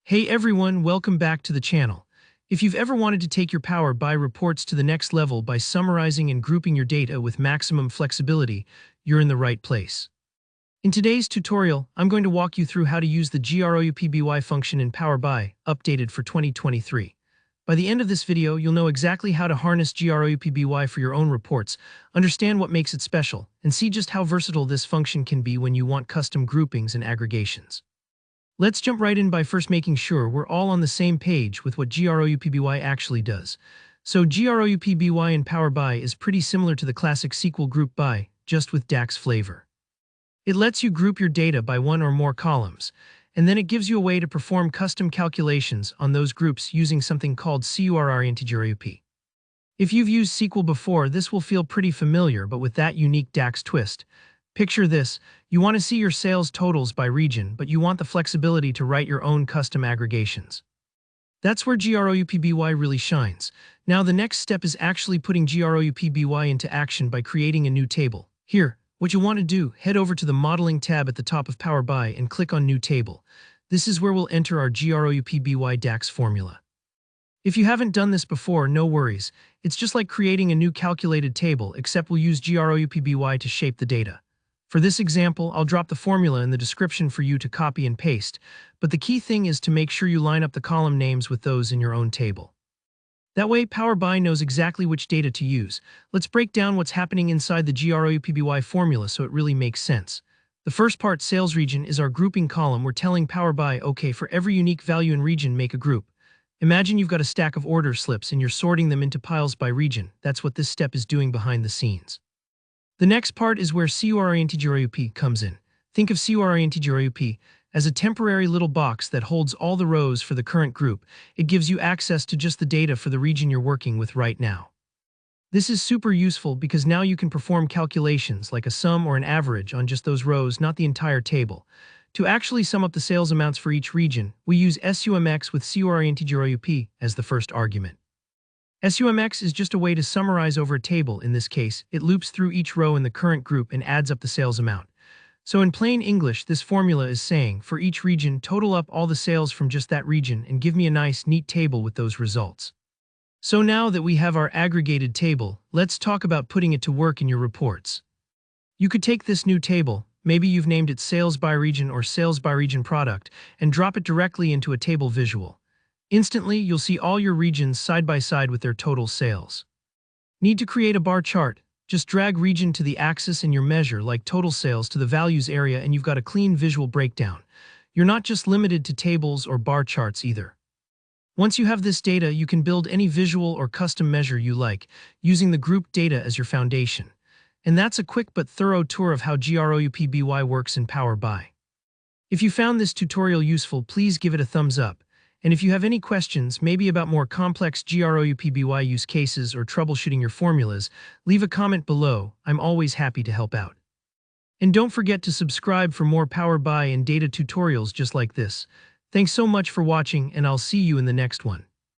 Hey everyone, welcome back to the channel. If you've ever wanted to take your Power BI reports to the next level by summarizing and grouping your data with maximum flexibility, you're in the right place. In today's tutorial, I'm going to walk you through how to use the GroupBy function in Power BI, updated for 2023. By the end of this video, you'll know exactly how to harness GroupBy for your own reports, understand what makes it special, and see just how versatile this function can be when you want custom groupings and aggregations. Let's jump right in by first making sure we're all on the same page with what GroupBy actually does. So GroupBy in Power BI is pretty similar to the classic SQL group by, just with DAX flavor. It lets you group your data by one or more columns, and then it gives you a way to perform custom calculations on those groups using something called GRoup. If you've used SQL before, this will feel pretty familiar, but with that unique DAX twist. Picture this, you want to see your sales totals by region, but you want the flexibility to write your own custom aggregations. That's where GroupBy really shines. Now the next step is actually putting GroupBy into action by creating a new table. Here, what you'll want to do, head over to the Modeling tab at the top of Power BI and click on New Table. This is where we'll enter our GroupBy DAX formula. If you haven't done this before, no worries. It's just like creating a new calculated table, except we'll use GroupBy to shape the data. For this example, I'll drop the formula in the description for you to copy and paste, but the key thing is to make sure you line up the column names with those in your own table. That way, Power BI knows exactly which data to use. Let's break down what's happening inside the GroupBy formula so it really makes sense. The first part, sales region, is our grouping column. We're telling Power BI, okay, for every unique value in region, make a group. Imagine you've got a stack of order slips and you're sorting them into piles by region. That's what this step is doing behind the scenes. The next part is where GRoup comes in. Think of GRoup as a temporary little box that holds all the rows for the current group. It gives you access to just the data for the region you're working with right now. This is super useful because now you can perform calculations like a sum or an average on just those rows, not the entire table. To actually sum up the sales amounts for each region, we use SUMX with GRoup as the first argument. SUMX is just a way to summarize over a table. In this case, it loops through each row in the current group and adds up the sales amount. So in plain English, this formula is saying, for each region, total up all the sales from just that region and give me a nice, neat table with those results. So now that we have our aggregated table, let's talk about putting it to work in your reports. You could take this new table, maybe you've named it Sales by Region or Sales by Region Product, and drop it directly into a table visual. Instantly, you'll see all your regions side by side with their total sales. Need to create a bar chart? Just drag region to the axis and your measure, like total sales, to the values area, and you've got a clean visual breakdown. You're not just limited to tables or bar charts either. Once you have this data, you can build any visual or custom measure you like, using the group data as your foundation. And that's a quick but thorough tour of how GroupBy works in Power BI. If you found this tutorial useful, please give it a thumbs up. And if you have any questions, maybe about more complex GroupBy use cases or troubleshooting your formulas, leave a comment below. I'm always happy to help out. And don't forget to subscribe for more Power BI and data tutorials just like this. Thanks so much for watching, and I'll see you in the next one.